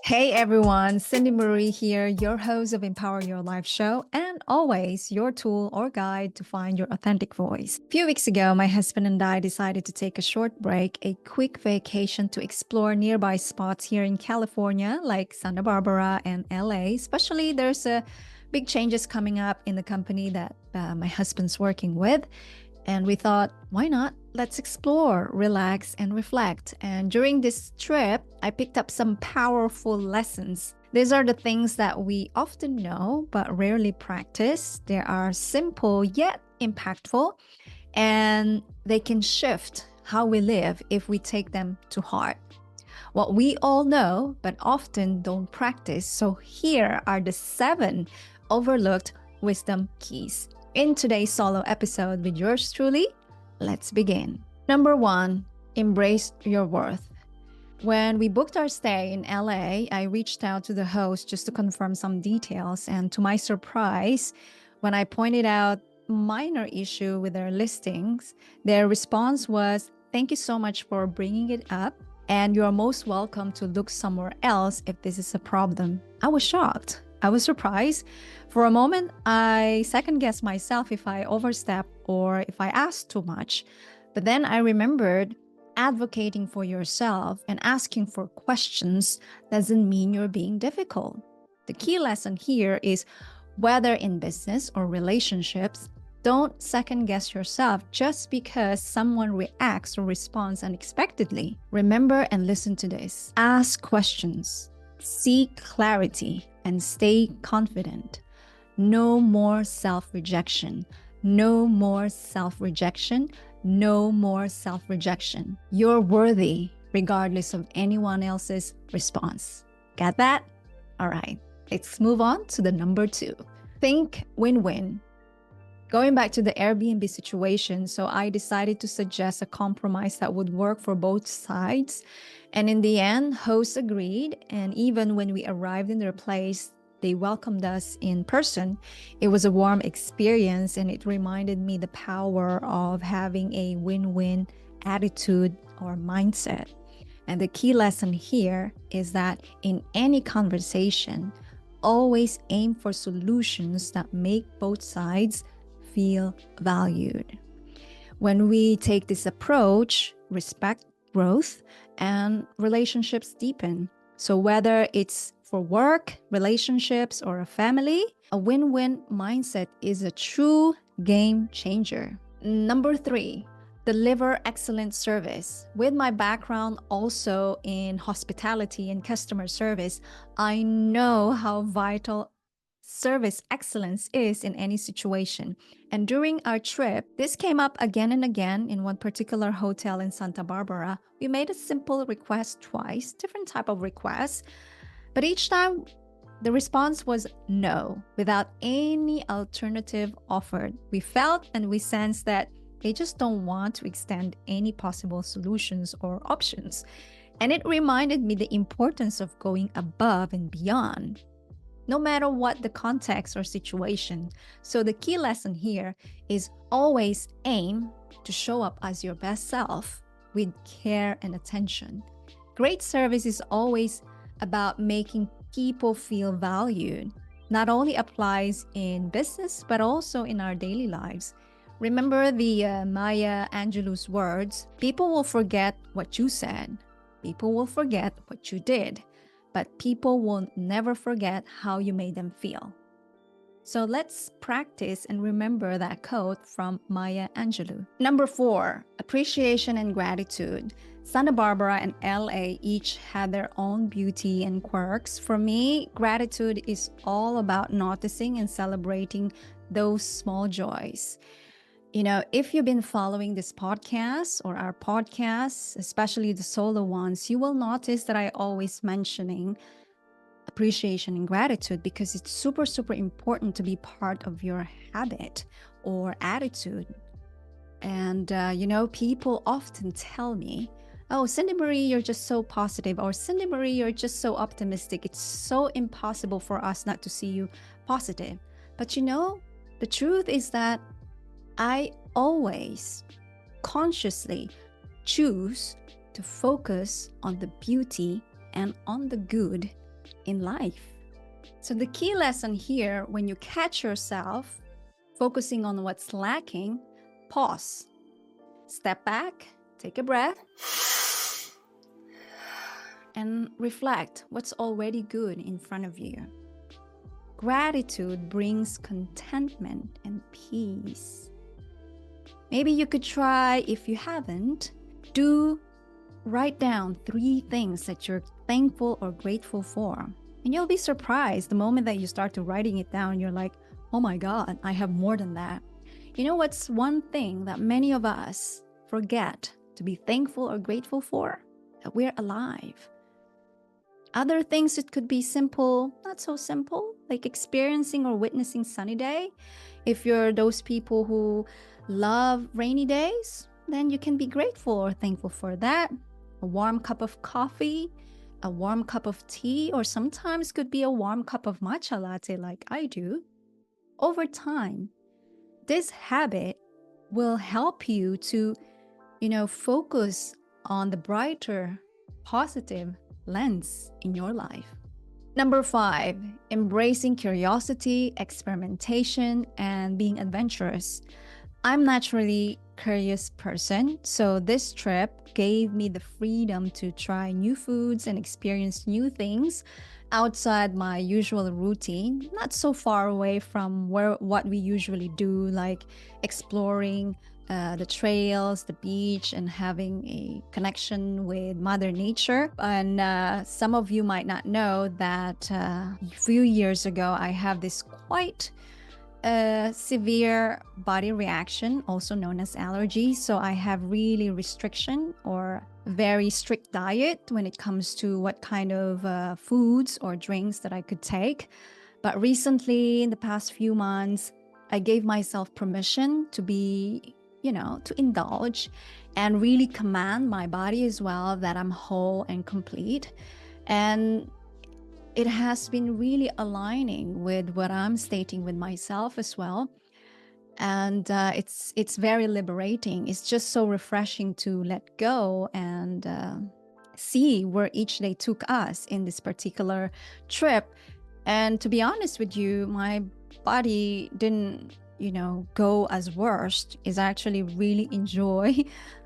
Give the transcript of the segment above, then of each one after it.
Hey everyone, Cindy Marie here, your host of Empower Your Life show, and always your tool or guide to find your authentic voice. A few weeks ago, my husband and I decided to take a short break, a quick vacation to explore nearby spots here in California, like Santa Barbara and LA. Especially, there's a big changes coming up in the company that my husband's working with. And we thought, why not? Let's explore, relax, and reflect. And during this trip, I picked up some powerful lessons. These are the things that we often know but rarely practice. They are simple yet impactful, and they can shift how we live if we take them to heart. What we all know but often don't practice. So here are the 7 overlooked wisdom keys. In today's solo episode with yours truly, let's begin. Number 1, embrace your worth. When we booked our stay in LA, I reached out to the host just to confirm some details. And to my surprise, when I pointed out minor issue with their listings, their response was, "Thank you so much for bringing it up. And you're most welcome to look somewhere else if this is a problem." I was shocked. I was surprised. For a moment, I second-guessed myself if I overstepped or if I asked too much. But then I remembered advocating for yourself and asking for questions doesn't mean you're being difficult. The key lesson here is whether in business or relationships, don't second-guess yourself just because someone reacts or responds unexpectedly. Remember and listen to this. Ask questions, seek clarity, and stay confident. No more self-rejection. No more self-rejection. No more self-rejection. You're worthy regardless of anyone else's response. Got that? All right, let's move on to the number 2. Think win-win. Going back to the Airbnb situation, so I decided to suggest a compromise that would work for both sides. And in the end, hosts agreed. And even when we arrived in their place, they welcomed us in person. It was a warm experience, and it reminded me the power of having a win-win attitude or mindset. And the key lesson here is that in any conversation, always aim for solutions that make both sides feel valued. When we take this approach, respect growth and relationships deepen. So whether it's for work, relationships, or a family, a win-win mindset is a true game changer. Number 3, deliver excellent service. With my background also in hospitality and customer service, I know how vital service excellence is in any situation. And during our trip, this came up again and again in one particular hotel in Santa Barbara. We made a simple request twice, different type of requests, but each time the response was no, without any alternative offered. We felt and we sensed that they just don't want to extend any possible solutions or options. And it reminded me the importance of going above and beyond, no matter what the context or situation. So the key lesson here is always aim to show up as your best self with care and attention. Great service is always about making people feel valued. Not only applies in business, but also in our daily lives. Remember the Maya Angelou's words, people will forget what you said. People will forget what you did. But people will never forget how you made them feel. So let's practice and remember that quote from Maya Angelou. Number 4, appreciation and gratitude. Santa Barbara and LA each had their own beauty and quirks. For me, gratitude is all about noticing and celebrating those small joys. You know, if you've been following this podcast or our podcasts, especially the solo ones, you will notice that I always mentioning appreciation and gratitude because it's super, super important to be part of your habit or attitude. And, people often tell me, "Oh, Cindy Marie, you're just so positive," or "Cindy Marie, you're just so optimistic. It's so impossible for us not to see you positive." But the truth is that I always consciously choose to focus on the beauty and on the good in life. So the key lesson here, when you catch yourself focusing on what's lacking, pause, step back, take a breath, and reflect what's already good in front of you. Gratitude brings contentment and peace. Maybe you could try, if you haven't, write down 3 things that you're thankful or grateful for. And you'll be surprised the moment that you start to writing it down, you're like, oh my God, I have more than that. You know what's one thing that many of us forget to be thankful or grateful for? That we're alive. Other things, it could be simple, not so simple, like experiencing or witnessing sunny day. If you're those people who love rainy days, then you can be grateful or thankful for that. A warm cup of coffee, a warm cup of tea, or sometimes could be a warm cup of matcha latte like I do. Over time, this habit will help you to, focus on the brighter, positive lens in your life. Number 5, embracing curiosity, experimentation, and being adventurous. I'm naturally a curious person, so this trip gave me the freedom to try new foods and experience new things outside my usual routine, not so far away from what we usually do, like exploring the trails, the beach, and having a connection with Mother Nature. And some of you might not know that a few years ago, I have this quite severe body reaction, also known as allergy. So I have really restriction or very strict diet when it comes to what kind of foods or drinks that I could take. But recently, in the past few months, I gave myself permission to be, to indulge and really command my body as well that I'm whole and complete. And it has been really aligning with what I'm stating with myself as well. And it's very liberating. It's just so refreshing to let go and see where each day took us in this particular trip. And to be honest with you, my body didn't, go as worst. Is actually really enjoy.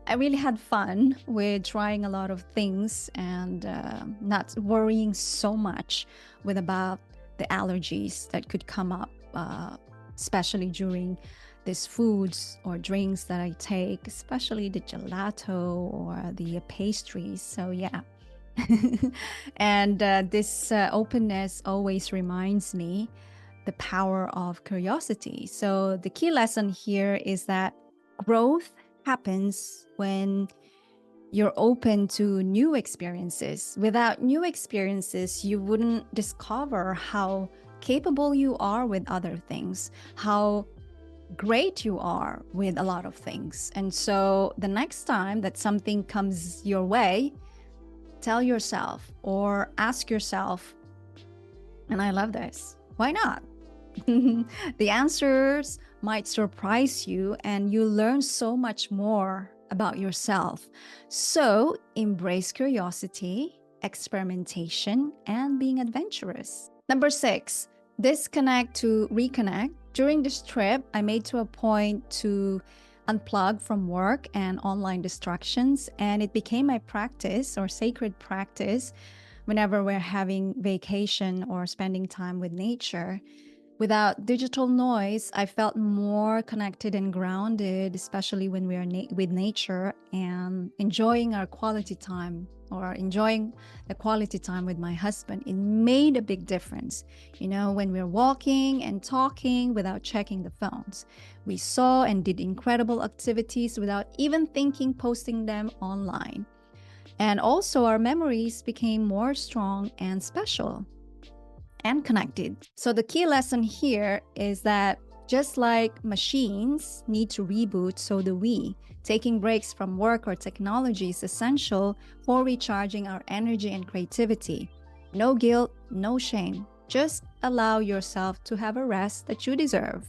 I really had fun with trying a lot of things and not worrying so much about the allergies that could come up, especially during these foods or drinks that I take, especially the gelato or the pastries. So yeah. And this openness always reminds me the power of curiosity. So the key lesson here is that growth happens when you're open to new experiences. Without new experiences, you wouldn't discover how capable you are with other things, how great you are with a lot of things. And so the next time that something comes your way, tell yourself or ask yourself, and I love this, why not? The answers might surprise you and you learn so much more about yourself. So embrace curiosity, experimentation, and being adventurous. Number 6, disconnect to reconnect. During this trip, I made to a point to unplug from work and online distractions, and it became my practice or sacred practice whenever we're having vacation or spending time with nature. Without digital noise, I felt more connected and grounded, especially when we are with nature and enjoying our quality time or enjoying the quality time with my husband. It made a big difference. When we're walking and talking without checking the phones, we saw and did incredible activities without even thinking posting them online. And also our memories became more strong and special and connected. So the key lesson here is that just like machines need to reboot, so do we. Taking breaks from work or technology is essential for recharging our energy and creativity. No guilt, no shame. Just allow yourself to have a rest that you deserve.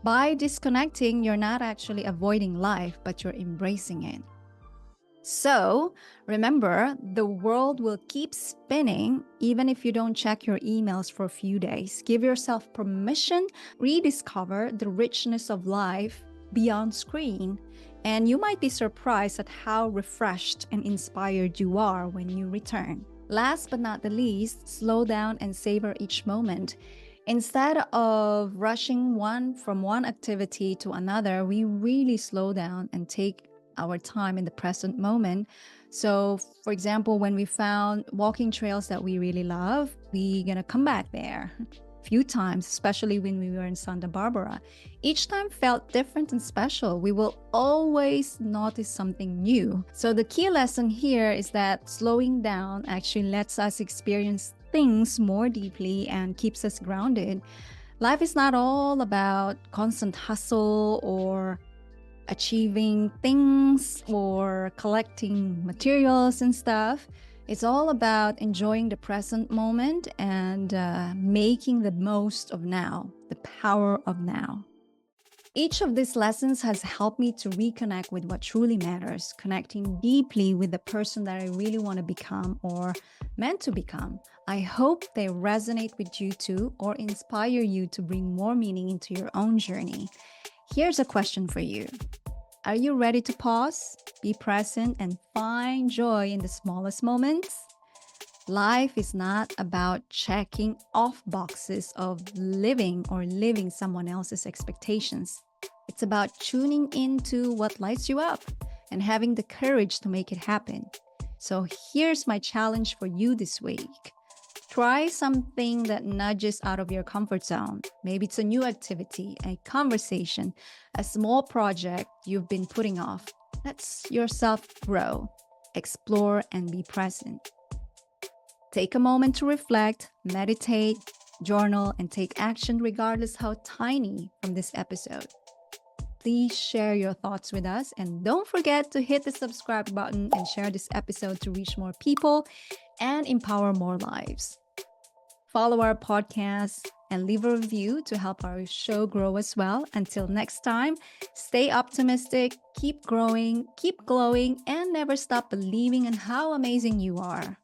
By disconnecting, you're not actually avoiding life, but you're embracing it. So remember, the world will keep spinning even if you don't check your emails for a few days. Give yourself permission, rediscover the richness of life beyond screen. And you might be surprised at how refreshed and inspired you are when you return. Last but not the least, slow down and savor each moment. Instead of rushing from one activity to another, we really slow down and take our time in the present moment. So, for example, when we found walking trails that we really love, we're gonna come back there a few times, especially when we were in Santa Barbara. Each time felt different and special. We will always notice something new. So, the key lesson here is that slowing down actually lets us experience things more deeply and keeps us grounded. Life is not all about constant hustle or achieving things or collecting materials and stuff. It's all about enjoying the present moment and making the most of now, the power of now. Each of these lessons has helped me to reconnect with what truly matters, connecting deeply with the person that I really want to become or meant to become. I hope they resonate with you too or inspire you to bring more meaning into your own journey. Here's a question for you. Are you ready to pause, be present, and find joy in the smallest moments? Life is not about checking off boxes of living or living someone else's expectations. It's about tuning into what lights you up and having the courage to make it happen. So here's my challenge for you this week. Try something that nudges out of your comfort zone. Maybe it's a new activity, a conversation, a small project you've been putting off. Let yourself grow, explore, and be present. Take a moment to reflect, meditate, journal, and take action regardless how tiny from this episode. Please share your thoughts with us and don't forget to hit the subscribe button and share this episode to reach more people and empower more lives. Follow our podcast and leave a review to help our show grow as well. Until next time, stay optimistic, keep growing, keep glowing, and never stop believing in how amazing you are.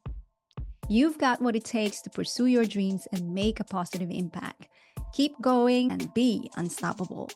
You've got what it takes to pursue your dreams and make a positive impact. Keep going and be unstoppable.